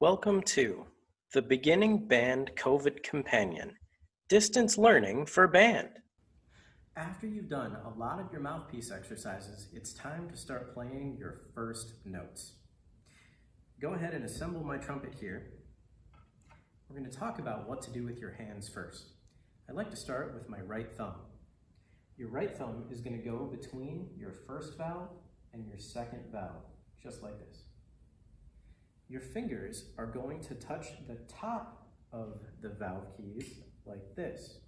Welcome to the Beginning Band COVID Companion, Distance Learning for Band. After you've done a lot of your mouthpiece exercises, it's time to start playing your first notes. Go ahead and assemble my trumpet here. We're going to talk about what to do with your hands first. I'd like to start with my right thumb. Your right thumb is going to go between your first valve and your second valve, just like this. Your fingers are going to touch the top of the valve keys like this.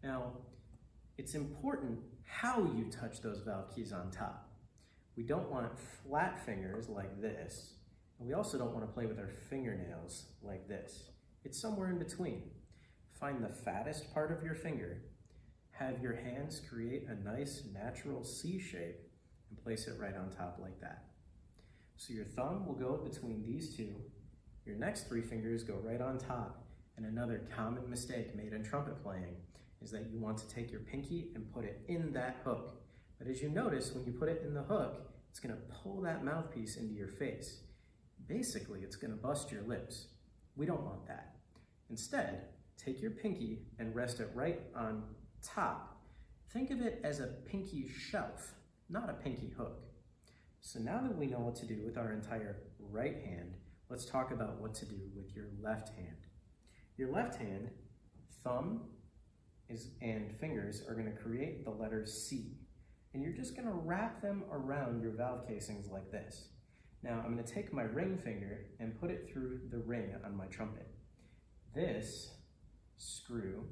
Now, it's important how you touch those valve keys on top. We don't want flat fingers like this, and we also don't want to play with our fingernails like this. It's somewhere in between. Find the fattest part of your finger, have your hands create a nice natural C shape, and place it right on top like that. So your thumb will go between these two, your next three fingers go right on top, and another common mistake made in trumpet playing is that you want to take your pinky and put it in that hook. But as you notice, when you put it in the hook, it's going to pull that mouthpiece into your face. Basically, it's going to bust your lips. We don't want that. Instead, take your pinky and rest it right on top. Think of it as a pinky shelf, not a pinky hook. So now that we know what to do with our entire right hand, let's talk about what to do with your left hand. Your left hand, thumb and fingers are going to create the letter C. And you're just going to wrap them around your valve casings like this. Now I'm going to take my ring finger and put it through the ring on my trumpet. This screw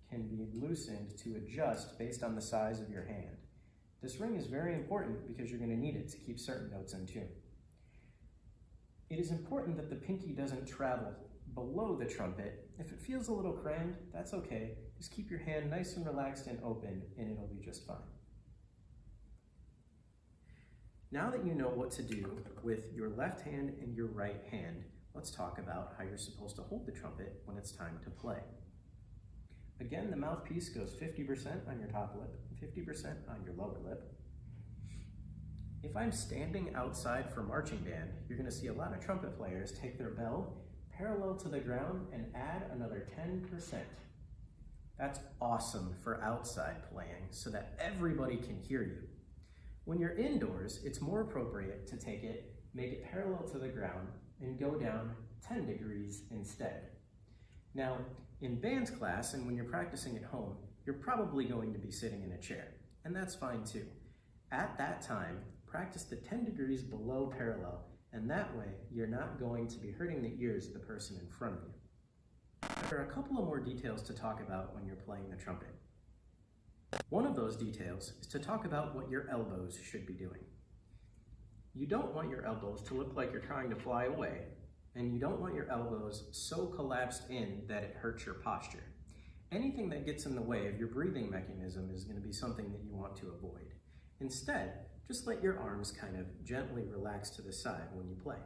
can be loosened to adjust based on the size of your hand. This ring is very important because you're going to need it to keep certain notes in tune. It is important that the pinky doesn't travel below the trumpet. If it feels a little crammed, that's okay. Just keep your hand nice and relaxed and open, and it'll be just fine. Now that you know what to do with your left hand and your right hand, let's talk about how you're supposed to hold the trumpet when it's time to play. Again, the mouthpiece goes 50% on your top lip and 50% on your lower lip. If I'm standing outside for marching band, you're going to see a lot of trumpet players take their bell parallel to the ground and add another 10%. That's awesome for outside playing so that everybody can hear you. When you're indoors, it's more appropriate to take it, make it parallel to the ground, and go down 10 degrees instead. Now, in band's class and when you're practicing at home, you're probably going to be sitting in a chair, and that's fine too. At that time, practice the 10 degrees below parallel, and that way you're not going to be hurting the ears of the person in front of you. There are a couple of more details to talk about when you're playing the trumpet. One of those details is to talk about what your elbows should be doing. You don't want your elbows to look like you're trying to fly away, and you don't want your elbows so collapsed in that it hurts your posture. Anything that gets in the way of your breathing mechanism is going to be something that you want to avoid. Instead, just let your arms kind of gently relax to the side when you play.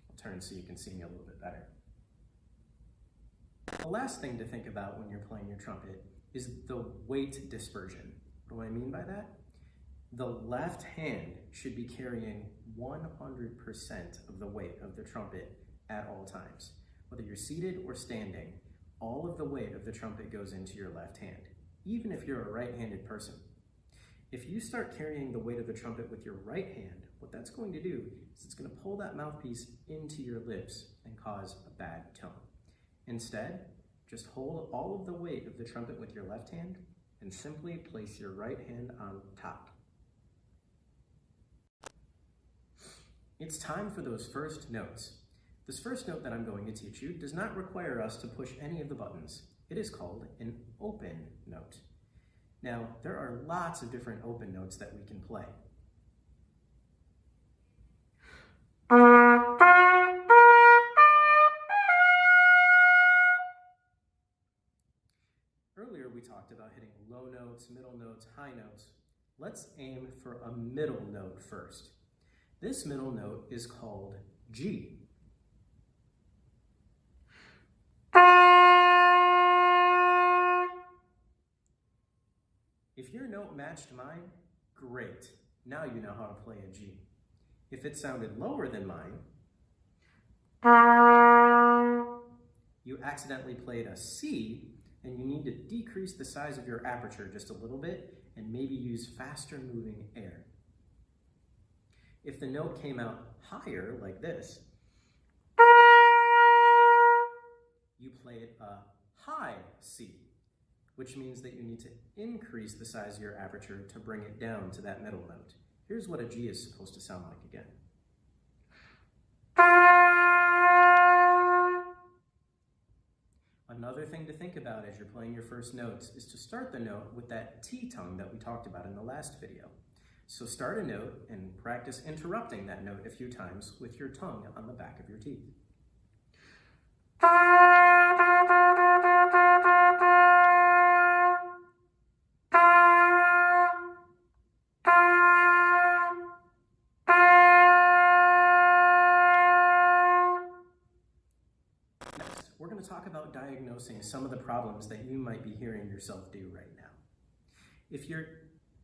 I'll turn so you can see me a little bit better. The last thing to think about when you're playing your trumpet is the weight dispersion. What do I mean by that? The left hand should be carrying 100% of the weight of the trumpet at all times. Whether you're seated or standing, all of the weight of the trumpet goes into your left hand, even if you're a right-handed person. If you start carrying the weight of the trumpet with your right hand, what that's going to do is it's going to pull that mouthpiece into your lips and cause a bad tone. Instead, just hold all of the weight of the trumpet with your left hand and simply place your right hand on top. It's time for those first notes. This first note that I'm going to teach you does not require us to push any of the buttons. It is called an open note. Now, there are lots of different open notes that we can play. Earlier we talked about hitting low notes, middle notes, high notes. Let's aim for a middle note first. This middle note is called G. If your note matched mine, great. Now you know how to play a G. If it sounded lower than mine, you accidentally played a C, and you need to decrease the size of your aperture just a little bit and maybe use faster moving air. If the note came out higher, like this, you played a high C, which means that you need to increase the size of your aperture to bring it down to that middle note. Here's what a G is supposed to sound like again. Another thing to think about as you're playing your first notes is to start the note with that T tongue that we talked about in the last video. So start a note and practice interrupting that note a few times with your tongue on the back of your teeth. Next, we're going to talk about diagnosing some of the problems that you might be hearing yourself do right now. If you're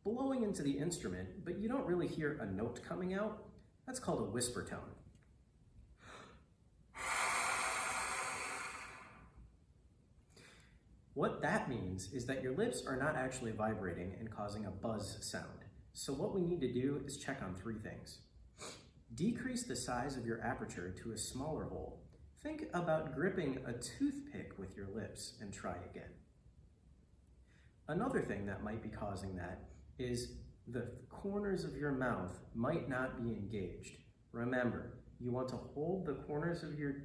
blowing into the instrument, but you don't really hear a note coming out, that's called a whisper tone. What that means is that your lips are not actually vibrating and causing a buzz sound. So what we need to do is check on three things. Decrease the size of your aperture to a smaller hole. Think about gripping a toothpick with your lips and try again. Another thing that might be causing that is the corners of your mouth might not be engaged. Remember, you want to hold the corners of your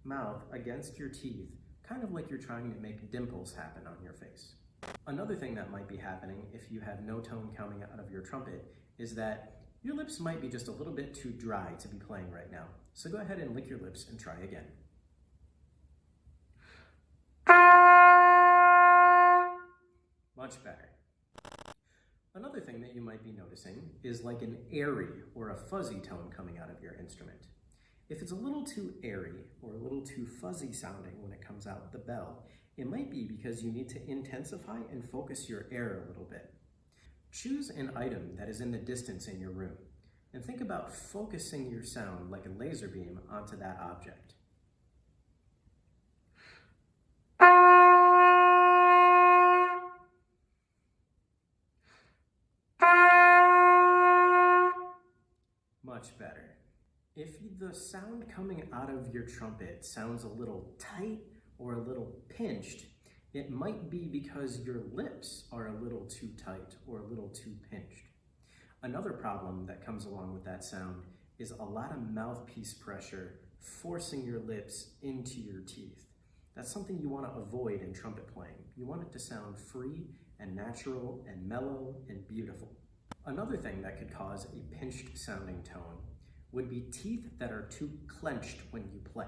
mouth against your teeth, kind of like you're trying to make dimples happen on your face. Another thing that might be happening if you have no tone coming out of your trumpet is that your lips might be just a little bit too dry to be playing right now. So go ahead and lick your lips and try again. Much better. Another thing that you might be noticing is like an airy or a fuzzy tone coming out of your instrument. If it's a little too airy or a little too fuzzy sounding when it comes out the bell, it might be because you need to intensify and focus your air a little bit. Choose an item that is in the distance in your room and think about focusing your sound like a laser beam onto that object. Much better. If the sound coming out of your trumpet sounds a little tight or a little pinched, it might be because your lips are a little too tight or a little too pinched. Another problem that comes along with that sound is a lot of mouthpiece pressure forcing your lips into your teeth. That's something you want to avoid in trumpet playing. You want it to sound free and natural and mellow and beautiful. Another thing that could cause a pinched sounding tone would be teeth that are too clenched when you play.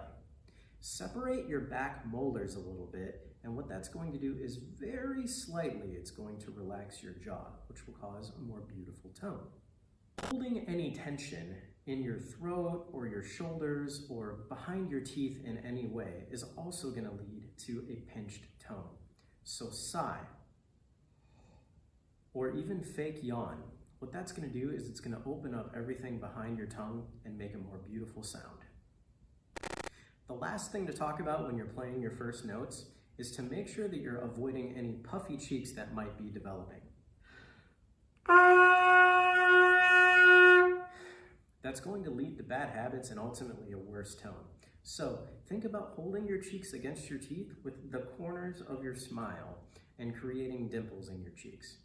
Separate your back molars a little bit, and what that's going to do is very slightly, it's going to relax your jaw, which will cause a more beautiful tone. Holding any tension in your throat or your shoulders or behind your teeth in any way is also going to lead to a pinched tone. So sigh, or even fake yawn. What that's going to do is it's going to open up everything behind your tongue and make a more beautiful sound. The last thing to talk about when you're playing your first notes is to make sure that you're avoiding any puffy cheeks that might be developing. That's going to lead to bad habits and ultimately a worse tone. So think about holding your cheeks against your teeth with the corners of your smile and creating dimples in your cheeks.